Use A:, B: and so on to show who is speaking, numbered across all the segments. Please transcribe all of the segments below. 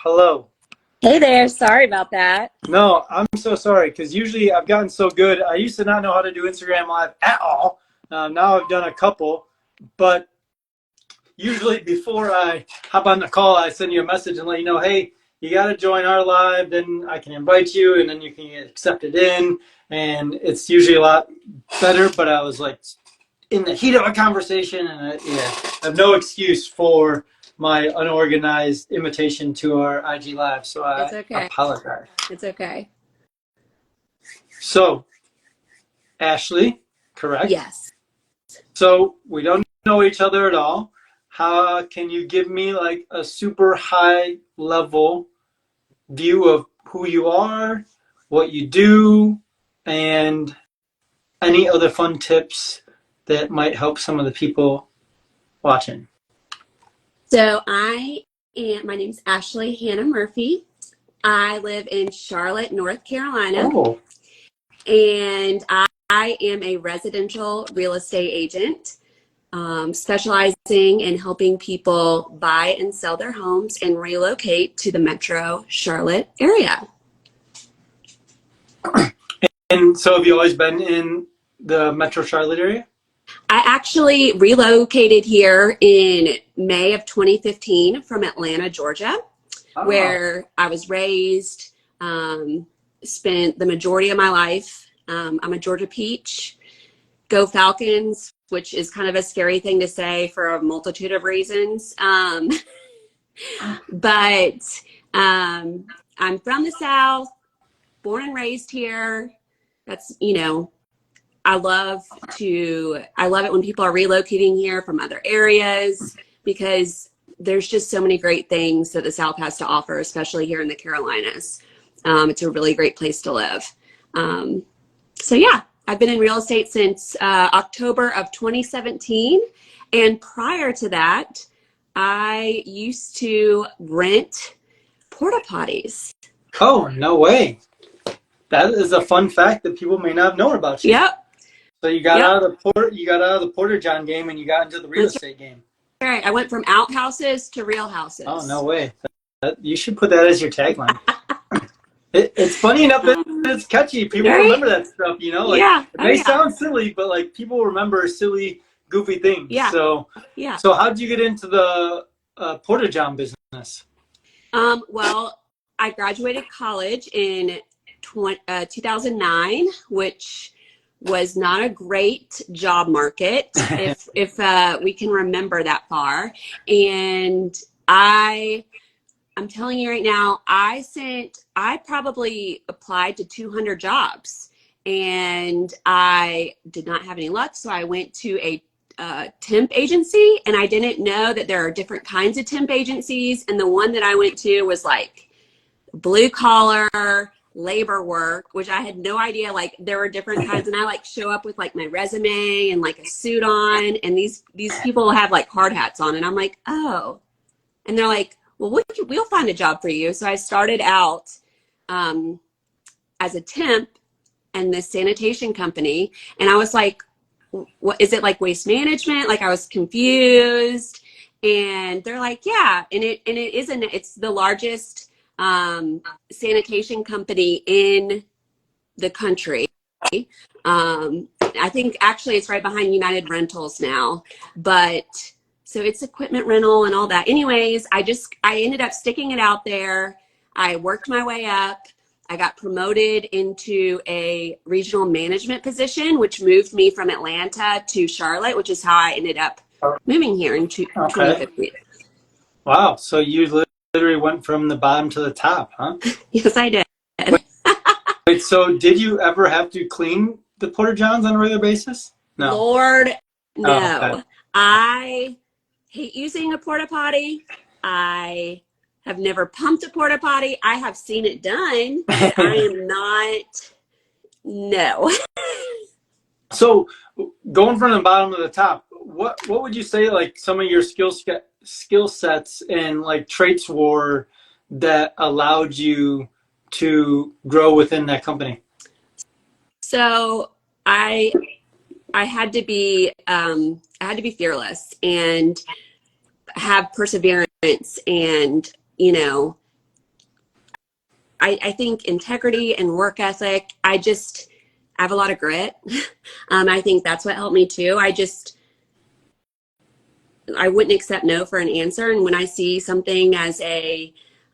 A: Hello.
B: Hey there, sorry about that.
A: No, I'm so sorry because usually I've gotten so good. I used to not know how to do Instagram Live at all. Now I've done a couple, but usually before I hop on the call, I send you a message and let you know, hey, you got to join our live. Then I can invite you, and then you can get accepted in. And it's usually a lot better. But I was like in the heat of a conversation, and I have no excuse for my unorganized invitation to our IG live. So
B: It's
A: I
B: okay.
A: apologize.
B: It's okay.
A: So, Ashley, correct?
B: Yes.
A: So we don't know each other at all. How can you give me like a super high level view of who you are, what you do, and any other fun tips that might help some of the people watching?
B: So my name's Ashley Hannah Murphy. I live in Charlotte, North Carolina,
A: Oh,
B: and I am a residential real estate agent, specializing in helping people buy and sell their homes and relocate to the metro Charlotte area.
A: and so have you always been in the Metro Charlotte area?
B: I actually relocated here in May of 2015 from Atlanta, Georgia,
A: Oh,
B: where I was raised, spent the majority of my life. I'm a Georgia Peach. Go Falcons, which is kind of a scary thing to say for a multitude of reasons. But I'm from the South, born and raised here. That's, I love it when people are relocating here from other areas because there's just so many great things that the South has to offer, especially here in the Carolinas. It's a really great place to live. So yeah, I've been in real estate since October of 2017. And prior to that, I used to rent porta potties.
A: oh, no way. That is a fun fact that people may not have known about you.
B: Yep.
A: So you got
B: Yep.
A: out of the Porter John game and you got into the real
B: That's
A: estate game.
B: right. I went from outhouses to real
A: Oh, no
B: houses.
A: way. You should put that as your tagline. It's funny enough that it's catchy. People
B: Right?
A: remember that stuff, like
B: Yeah.
A: it
B: Oh
A: may
B: yeah.
A: sound silly, but like people remember silly, goofy things.
B: Yeah.
A: So,
B: Yeah.
A: so how did you get into the Porter John business?
B: Well, I graduated college in 2009, which was not a great job market, if we can remember that far. And I'm telling you right now, I probably applied to 200 jobs and I did not have any luck. So I went to a temp agency, and I didn't know that there are different kinds of temp agencies. And the one that I went to was like blue collar labor work, which I had no idea, like there were different kinds. And I like show up with like my resume and like a suit on, and these people have like hard hats on, and I'm like, oh. And they're like, well, we'll find a job for you. So I started out as a temp in this sanitation company, and I was like, what is it, like waste management? Like I was confused, and they're like, yeah, and it isn't. It's the largest sanitation company in the country. I think actually it's right behind United Rentals now, but so it's equipment rental and all that. Anyways, I ended up sticking it out there. I worked my way up. I got promoted into a regional management position, which moved me from Atlanta to Charlotte, which is how I ended up moving here in
A: Okay.
B: 2015.
A: Wow. So you literally went from the bottom to the top, huh?
B: Yes, I did.
A: Wait, so did you ever have to clean the Porter Johns on a regular basis? No.
B: Lord, no.
A: Oh, okay.
B: I hate using a porta potty. I have never pumped a porta potty. I have seen it done, but I am not. No.
A: So going from the bottom to the top, what would you say like some of your skill sets and like traits were that allowed you to grow within that company?
B: So I had to be fearless and have perseverance, and I think integrity and work ethic, I have a lot of grit. I think that's what helped me too. I wouldn't accept no for an answer. And when I see something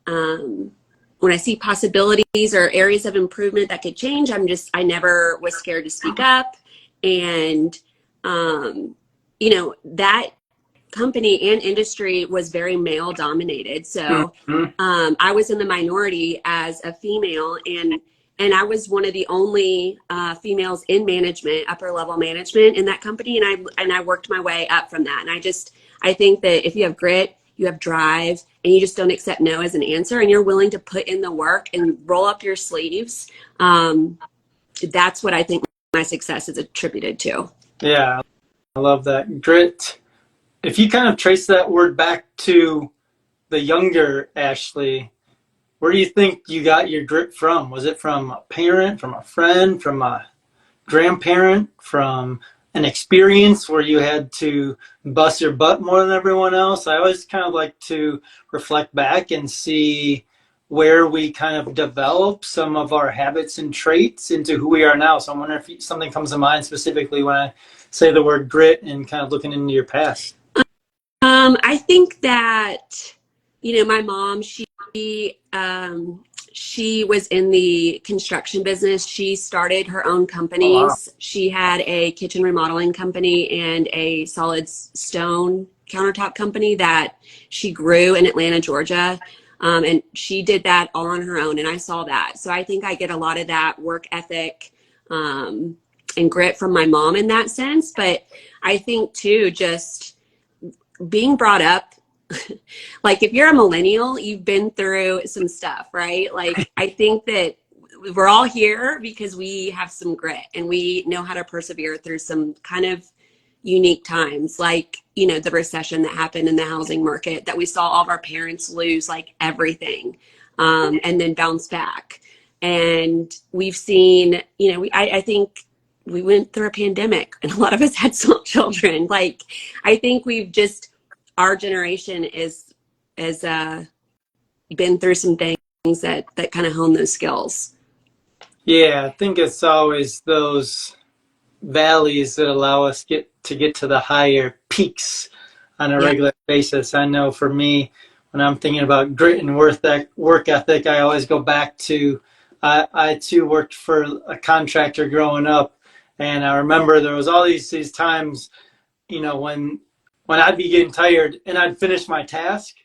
B: um, when I see possibilities or areas of improvement that could change, I never was scared to speak up. And, that company and industry was very male dominated. So
A: Mhm.
B: I was in the minority as a female, and I was one of the only females in management, upper level management in that company. And I worked my way up from that. And I think that if you have grit, you have drive, and you just don't accept no as an answer, and you're willing to put in the work and roll up your sleeves, that's what I think my success is attributed to.
A: Yeah, I love that. Grit. If you kind of trace that word back to the younger Ashley, where do you think you got your grit from? Was it from a parent, from a friend, from a grandparent, from an experience where you had to bust your butt more than everyone else? I always kind of like to reflect back and see where we kind of develop some of our habits and traits into who we are now. So I wonder if something comes to mind specifically when I say the word grit and kind of looking into your past.
B: I think that, my mom, she was in the construction business. She started her own
A: Oh, wow.
B: companies. She had a kitchen remodeling company and a solid stone countertop company that she grew in Atlanta, Georgia. And she did that all on her own. And I saw that. So I think I get a lot of that work ethic, and grit from my mom in that sense. But I think too, just being brought up, like if you're a millennial, you've been through some stuff, right? Like I think that we're all here because we have some grit and we know how to persevere through some kind of unique times, like, the recession that happened in the housing market, that we saw all of our parents lose like everything, and then bounce back. And we've seen, I think we went through a pandemic and a lot of us had small children. Like, I think our generation has been through some things that kind of hone those skills.
A: Yeah, I think it's always those valleys that allow us get to the higher peaks on a
B: Yep.
A: regular basis. I know for me, when I'm thinking about grit and work ethic, I always go back to I too worked for a contractor growing up, and I remember there was all these times, when I'd be getting tired and I'd finish my task,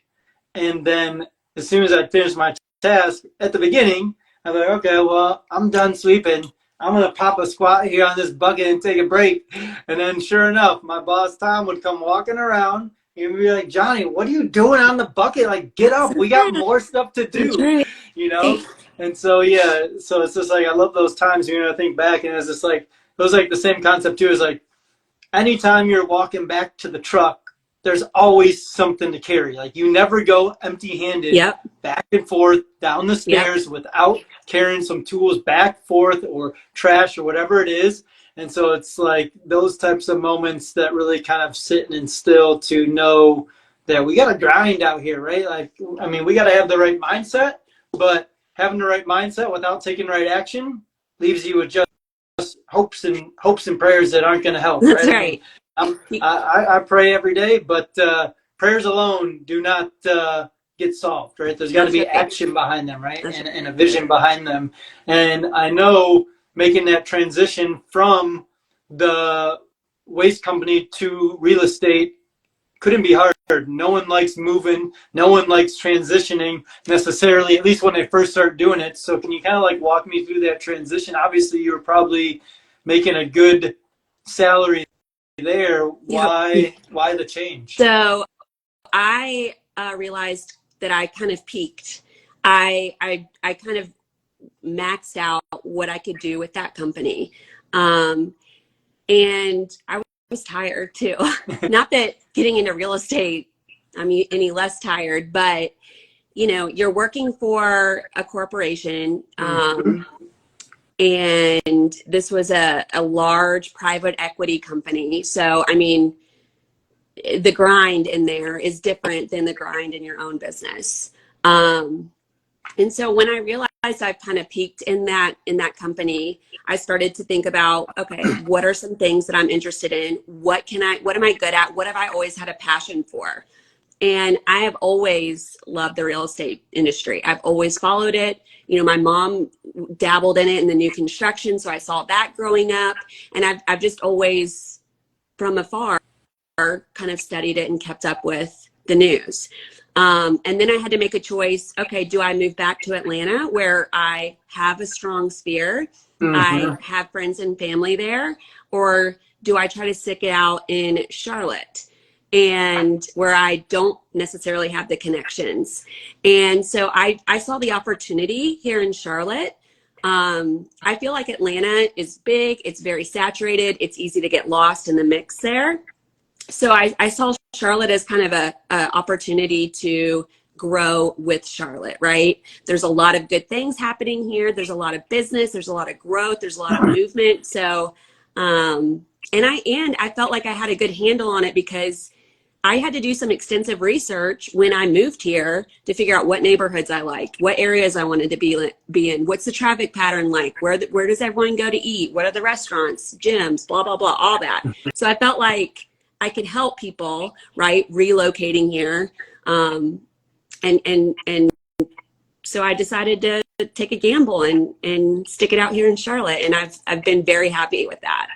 A: and then as soon as I'd finish my task at the beginning, I'm like, okay, well, I'm done sweeping. I'm going to pop a squat here on this bucket and take a break. And then sure enough, my boss, Tom, would come walking around and be like, Johnny, what are you doing on the bucket? Like, get up. We got more stuff to
B: That's
A: do,
B: right.
A: you know? And so, yeah, so it's just like, I love those times, I think back, and it's just like, it was like the same concept too, is like, anytime you're walking back to the truck, there's always something to carry. Like you never go empty-handed
B: Yep.
A: back and forth down the
B: Yep.
A: stairs without carrying some tools back, forth, or trash or whatever it is. And so it's like those types of moments that really kind of sit and instill to know that we got to grind out here, right? Like, I mean, we got to have the right mindset, but having the right mindset without taking right action leaves you with just hopes and prayers that aren't going to help,
B: That's
A: right? I mean,
B: right.
A: I pray every day, but prayers alone do not get solved, right? There's got to
B: That's
A: be
B: right.
A: action behind them, right?
B: That's
A: And a vision behind them. And I know making that transition from the waste company to real estate couldn't be hard. No one likes moving. No one likes transitioning necessarily, at least when they first start doing it. So can you kind of like walk me through that transition? Obviously, you were probably making a good salary there.
B: Yep.
A: Why the change?
B: So I realized that I kind of peaked. I kind of maxed out what I could do with that company. Um, and I was tired too. Not that getting into real estate, I'm any less tired, but you're working for a corporation,
A: Mhm.
B: and this was a large private equity company. So, I mean, the grind in there is different than the grind in your own business. And so when I realized I've kind of peaked in that company, I started to think about, okay, what are some things that I'm interested in? What am I good at? What have I always had a passion for? And I have always loved the real estate industry. I've always followed it. You know, my mom dabbled in it in the new construction, so I saw that growing up. And I've just always, from afar, kind of studied it and kept up with the news. And then I had to make a choice. Okay, do I move back to Atlanta where I have a strong sphere? I
A: Mm-hmm.
B: have friends and family there, or do I try to stick it out in Charlotte and where I don't necessarily have the connections? And so I saw the opportunity here in Charlotte. I feel like Atlanta is big, it's very saturated, it's easy to get lost in the mix there. So I saw Charlotte as kind of a opportunity to grow with Charlotte, right? There's a lot of good things happening here. There's a lot of business. There's a lot of growth. There's a lot of movement. So, and I felt like I had a good handle on it because I had to do some extensive research when I moved here to figure out what neighborhoods I liked, what areas I wanted to be in, what's the traffic pattern like, where does everyone go to eat, what are the restaurants, gyms, blah, blah, blah, all that. So I felt like I could help people, right, relocating here. And so I decided to take a gamble and stick it out here in Charlotte. And I've been very happy with that.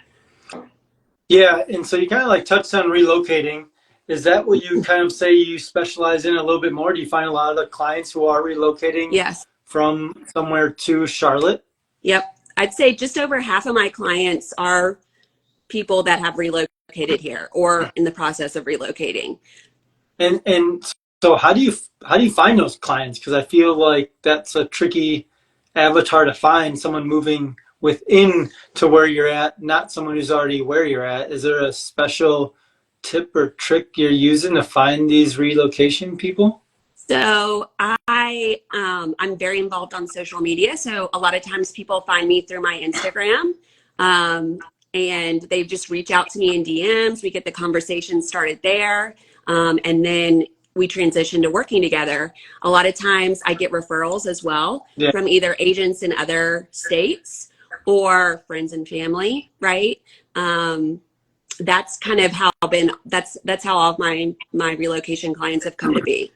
A: Yeah, and so you kind of like touched on relocating. Is that what you kind of say you specialize in a little bit more? Do you find a lot of the clients who are relocating
B: Yes.
A: from somewhere to Charlotte?
B: Yep. I'd say just over half of my clients are people that have relocated here or in the process of relocating.
A: And so how do you find those clients? Because I feel like that's a tricky avatar to find, someone moving within to where you're at, not someone who's already where you're at. Is there a special tip or trick you're using to find these relocation people?
B: So I'm very involved on social media. So a lot of times people find me through my Instagram. And they just reach out to me in DMs. We get the conversation started there. And then we transition to working together. A lot of times I get referrals as well
A: Yeah.
B: from either agents in other states or friends and family, right? That's kind of how that's how all of my relocation clients have come to be.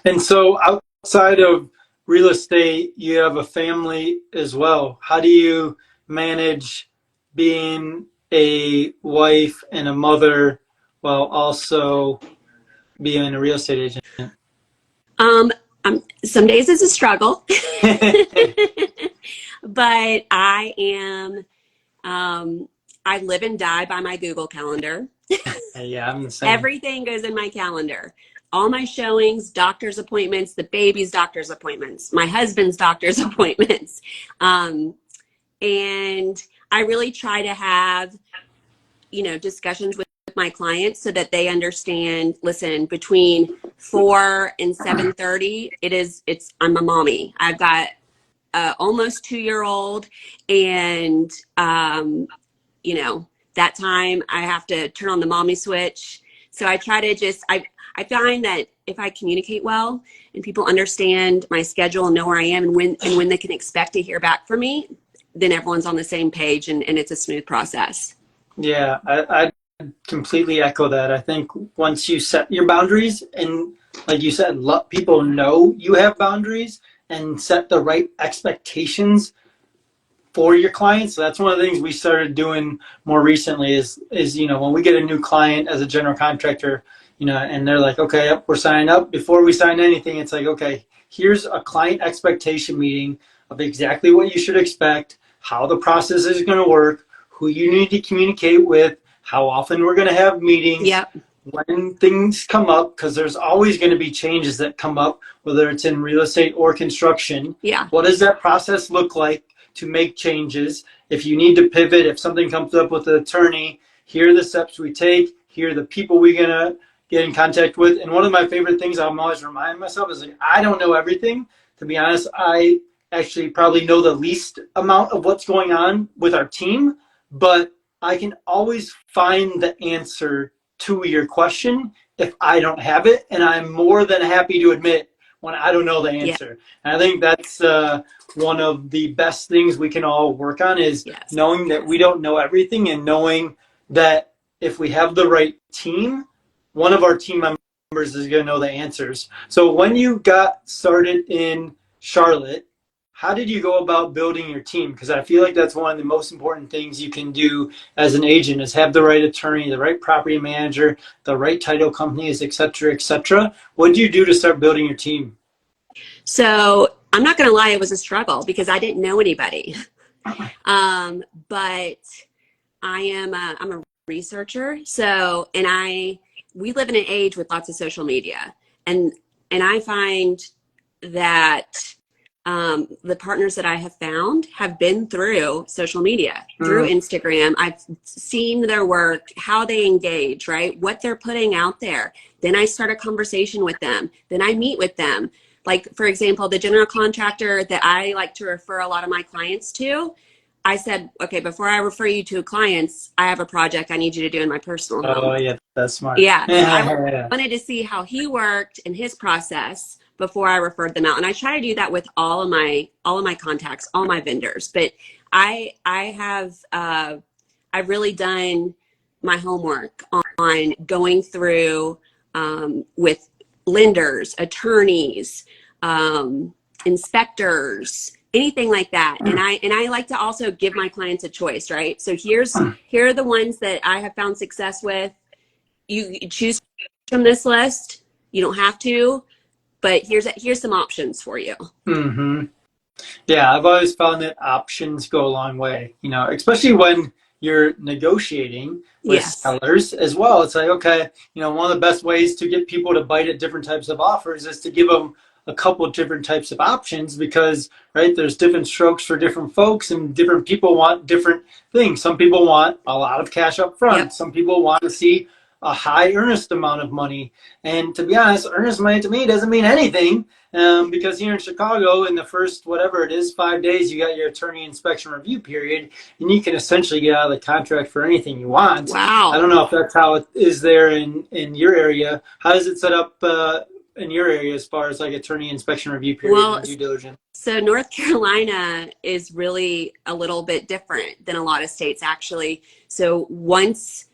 A: And so outside of real estate, you have a family as well. How do you manage being a wife and a mother while also being a real estate agent?
B: Um, some days it's a struggle, but I am, I live and die by my Google Calendar.
A: Yeah, I'm the same.
B: Everything goes in my calendar. All my showings, doctor's appointments, the baby's doctor's appointments, my husband's doctor's appointments. And I really try to have, discussions with my clients so that they understand, listen, between 4 and 7:30, I'm a mommy. I've got almost 2-year-old, and that time I have to turn on the mommy switch. So I try to I find that if I communicate well and people understand my schedule and know where I am and when they can expect to hear back from me, then everyone's on the same page and it's a smooth process.
A: Yeah, I completely echo that. I think once you set your boundaries and, like you said, let people know you have boundaries and set the right expectations for your clients. So that's one of the things we started doing more recently is when we get a new client as a general contractor, and they're like, okay, yep, we're signing up. Before we sign anything, it's like, okay, here's a client expectation meeting of exactly what you should expect, how the process is going to work, who you need to communicate with, how often we're going to have meetings,
B: Yep.
A: when things come up, because there's always going to be changes that come up, whether it's in real estate or construction.
B: Yeah.
A: What does that process look like to make changes? If you need to pivot, if something comes up with an attorney, here are the steps we take, here are the people we're going to get in contact with. And one of my favorite things I'm always reminding myself is, like, I don't know everything. To be honest, I actually probably know the least amount of what's going on with our team, but I can always find the answer to your question if I don't have it. And I'm more than happy to admit when I don't know the
B: Yeah.
A: answer. And I think that's one of the best things we can all work on is
B: Yes.
A: knowing that we don't know everything and knowing that if we have the right team, one of our team members is going to know the answers. So when you got started in Charlotte, how did you go about building your team? Because I feel like that's one of the most important things you can do as an agent is have the right attorney, the right property manager, the right title companies, et cetera, et cetera. What did you do to start building your team?
B: So I'm not going to lie, it was a struggle because I didn't know anybody. But I'm a researcher. So, we live in an age with lots of social media, and I find that the partners that I have found have been through social media, through Instagram. I've seen their work, how they engage, right? What they're putting out there. Then I start a conversation with them. Then I meet with them. Like, for example, the general contractor that I like to refer a lot of my clients to, I said, okay, before I refer you to clients, I have a project I need you to do in my personal home.
A: Oh, yeah, that's smart.
B: Yeah. So I
A: Yeah.
B: wanted to see how he worked in his process before I referred them out. And I try to do that with all of my contacts, all my vendors. But I have I've really done my homework on going through with lenders, attorneys, inspectors, anything like that. And I like to also give my clients a choice, right? So here are the ones that I have found success with. You choose from this list. You don't have to, but here's some options for you.
A: Mm-hmm. Yeah, I've always found that options go a long way, especially when you're negotiating with
B: Yes.
A: sellers as well. It's like, okay, one of the best ways to get people to bite at different types of offers is to give them a couple of different types of options because, right, there's different strokes for different folks and different people want different things. Some people want a lot of cash up front.
B: Yep.
A: Some people want to see a high earnest amount of money. And to be honest, earnest money to me doesn't mean anything. Because here in Chicago, in the first, whatever it is, 5 days, you got your attorney inspection review period, and you can essentially get out of the contract for anything you want. I
B: Wow.
A: don't know if that's how it is there in your area. How is it set up in your area as far as like attorney inspection review period
B: Well,
A: and due diligence?
B: so North Carolina is really a little bit different than a lot of states, actually. So once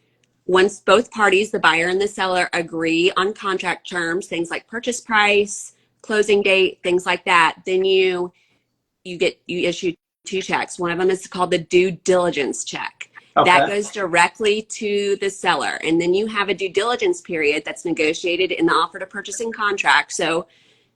B: both parties, the buyer and the seller, agree on contract terms, things like purchase price, closing date, things like that, then you issue two checks. One of them is called the due diligence check. That
A: Okay.
B: goes directly to the seller. And then you have a due diligence period that's negotiated in the offer to purchasing contract. So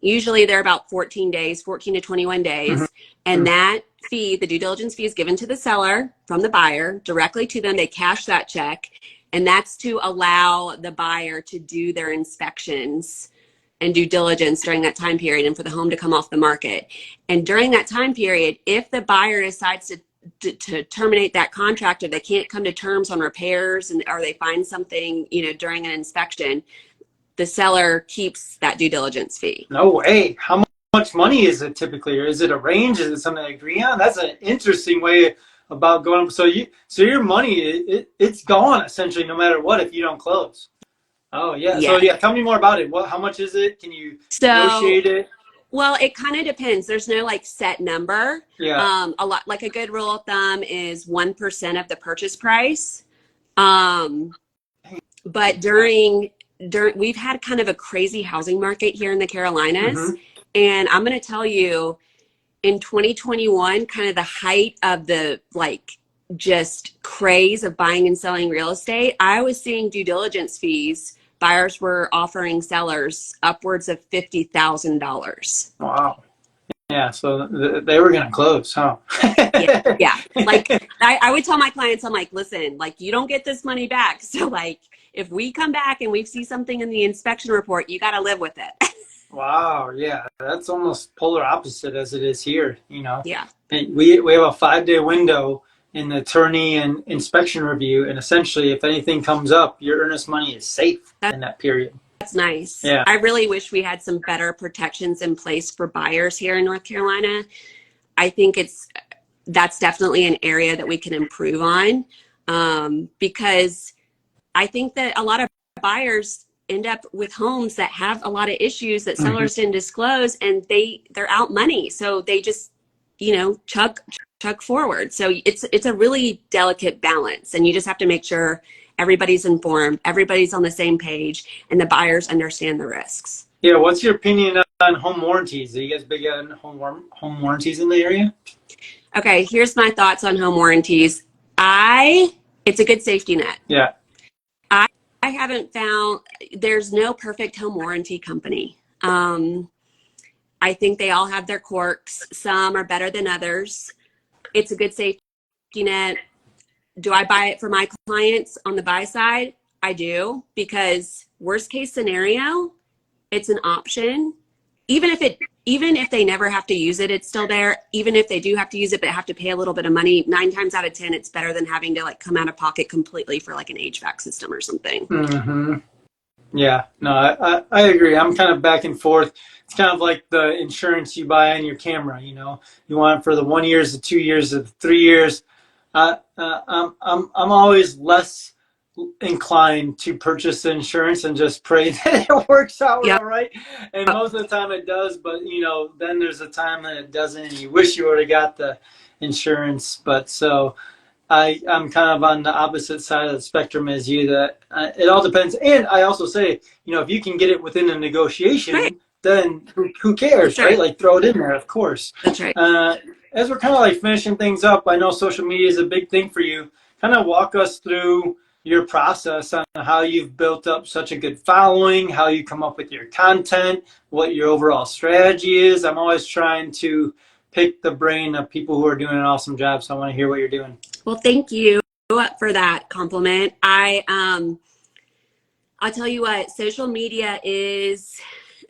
B: usually they're about 14 days, 14 to 21 days. And that fee, the due diligence fee, is given to the seller from the buyer directly to them. They cash that check. And that's to allow the buyer to do their inspections and due diligence during that time period and for the home to come off the market. And during that time period, if the buyer decides to terminate that contract or they can't come to terms on repairs or they find something, during an inspection, the seller keeps that due diligence fee.
A: No way. How much money is it typically? Or is it a range? Is it something they agree on? That's an interesting way about going. So your money, it's gone essentially no matter what if you don't close. Oh yeah. So
B: Yeah.
A: yeah, tell me more about it. How much is it? Can you
B: So,
A: negotiate it?
B: well, it kind of depends. There's no like set number.
A: Yeah.
B: A good rule of thumb is 1% of the purchase price. But during we've had kind of a crazy housing market here in the Carolinas.
A: Mm-hmm.
B: And I'm going to tell you, in 2021, kind of the height of the just craze of buying and selling real estate, I was seeing due diligence fees. Buyers were offering sellers upwards of $50,000.
A: Wow. Yeah. So they were gonna close, huh?
B: Yeah. Like I would tell my clients, I'm like, listen, like you don't get this money back. So like if we come back and we see something in the inspection report, you got to live with it.
A: Wow. Yeah. That's almost polar opposite as it is here.
B: Yeah.
A: And we have a 5-day window in the attorney and inspection review, and essentially, if anything comes up, your earnest money is safe in that period.
B: That's nice.
A: Yeah.
B: I really wish we had some better protections in place for buyers here in North Carolina. I think that's definitely an area that we can improve on, because I think that a lot of buyers end up with homes that have a lot of issues that sellers didn't disclose, and they're out money. So they just, chug forward. So it's a really delicate balance, and you just have to make sure everybody's informed, everybody's on the same page, and the buyers understand the risks.
A: Yeah, what's your opinion on home warranties? Are you guys big on home warranties in the area?
B: Okay, here's my thoughts on home warranties. It's a good safety net.
A: Yeah.
B: I haven't found, there's no perfect home warranty company. I think they all have their quirks. Some are better than others. It's a good safety net. Do I buy it for my clients on the buy side? I do, because worst case scenario, it's an option. Even if they never have to use it, it's still there. Even if they do have to use it, but have to pay a little bit of money, 9 times out of 10, it's better than having to like come out of pocket completely for like an HVAC system or something.
A: Mm-hmm. Yeah, no, I agree. I'm kind of back and forth. It's kind of like the insurance you buy on your camera. You want it for the 1 years, the 2 years, the 3 years. I'm always less inclined to purchase the insurance and just pray that it works out
B: Yep.
A: all right. And most of the time it does, but then there's a time that it doesn't, and you wish you would have got the insurance. But so I'm kind of on the opposite side of the spectrum as you, that it all depends. And I also say, if you can get it within a negotiation,
B: Right.
A: then who cares, right? Like, throw it in there, of course.
B: That's right.
A: As we're kind of like finishing things up, I know social media is a big thing for you. Kind of walk us through your process on how you've built up such a good following, how you come up with your content, what your overall strategy is. I'm always trying to pick the brain of people who are doing an awesome job, so I want to hear what you're doing.
B: Well, thank you for that compliment. I'll tell you what, social media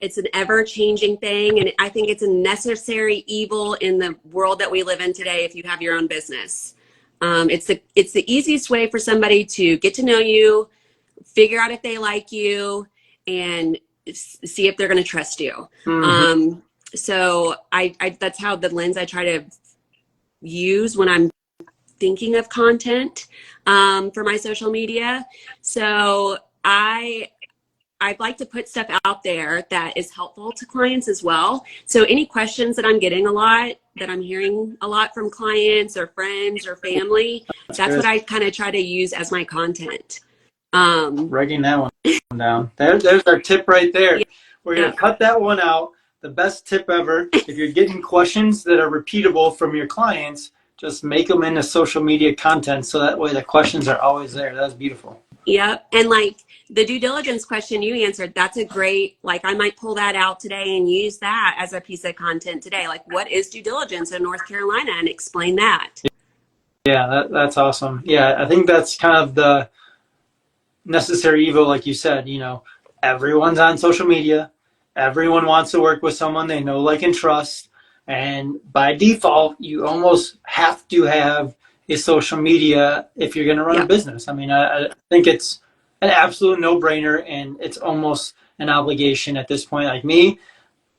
B: it's an ever-changing thing, and I think it's a necessary evil in the world that we live in today if you have your own business. It's the easiest way for somebody to get to know you, figure out if they like you, and see if they're going to trust you. Mm-hmm. So that's how the lens I try to use when I'm thinking of content for my social media. So I'd like to put stuff out there that is helpful to clients as well. So any questions that I'm getting a lot, that I'm hearing a lot from clients or friends or family, that's what I kind of try to use as my content.
A: Writing that one down. There's our tip right there. Yeah. We're going to cut that one out. The best tip ever. If you're getting questions that are repeatable from your clients, just make them into social media content, so that way the questions are always there. That's beautiful.
B: Yep. And like the due diligence question you answered, that's a great, I might pull that out today and use that as a piece of content today. Like, what is due diligence in North Carolina, and explain that.
A: Yeah, that's awesome. Yeah, I think that's kind of the necessary evil, like you said. Everyone's on social media. Everyone wants to work with someone they know, like, and trust. And by default, you almost have to have a social media if you're going to run a business. I mean, I think it's an absolute no-brainer, and it's almost an obligation at this point. Like me,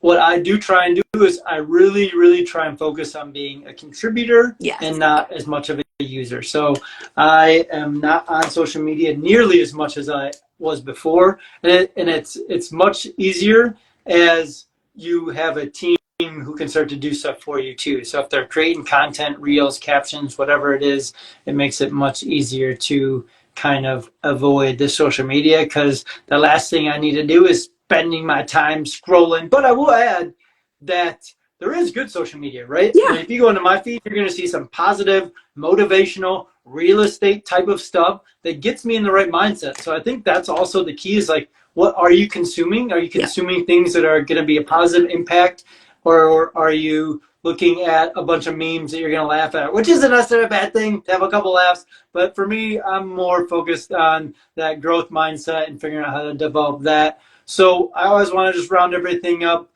A: what I do try and do is I really, really try and focus on being a contributor and not as much of a user. So I am not on social media nearly as much as I was before. And it's much easier as you have a team who can start to do stuff for you too. So if they're creating content, reels, captions, whatever it is, it makes it much easier to kind of avoid the social media, because the last thing I need to do is spending my time scrolling. But I will add that there is good social media, right?
B: Yeah.
A: I mean, if you go into my feed, you're going to see some positive, motivational, real estate type of stuff that gets me in the right mindset. So I think that's also the key, is like, what are you consuming? Are you consuming things that are going to be a positive impact? Or are you looking at a bunch of memes that you're going to laugh at, which isn't necessarily a bad thing to have a couple laughs. But for me, I'm more focused on that growth mindset and figuring out how to develop that. So I always want to just round everything up,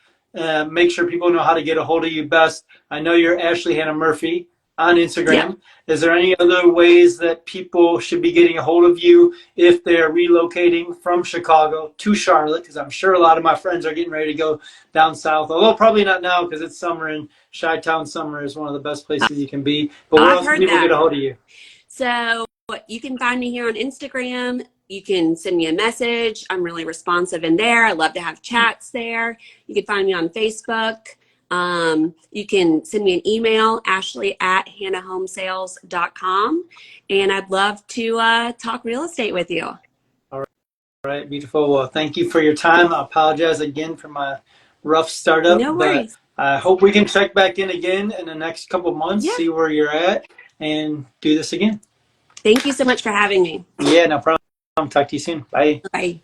A: make sure people know how to get a hold of you best. I know you're Ashley Hannah Murphy on Instagram. Yeah. Is there any other ways that people should be getting a hold of you if they're relocating from Chicago to Charlotte? Because I'm sure a lot of my friends are getting ready to go down south, although probably not now because it's summer, and Chi-Town summer is one of the best places you can be. But where else can people get a hold of you?
B: So you can find me here on Instagram. you can send me a message. I'm really responsive in there. I love to have chats there. You can find me on Facebook. You can send me an email, ashley@hannahhomesales.com. And I'd love to talk real estate with you.
A: All right, beautiful. Well, thank you for your time. I apologize again for my rough startup,
B: No
A: but
B: worries.
A: I hope we can check back in again in the next couple of months,
B: Yeah.
A: see where you're at, and do this again.
B: Thank you so much for having me.
A: Yeah, no problem. Talk to you soon. Bye.
B: Bye.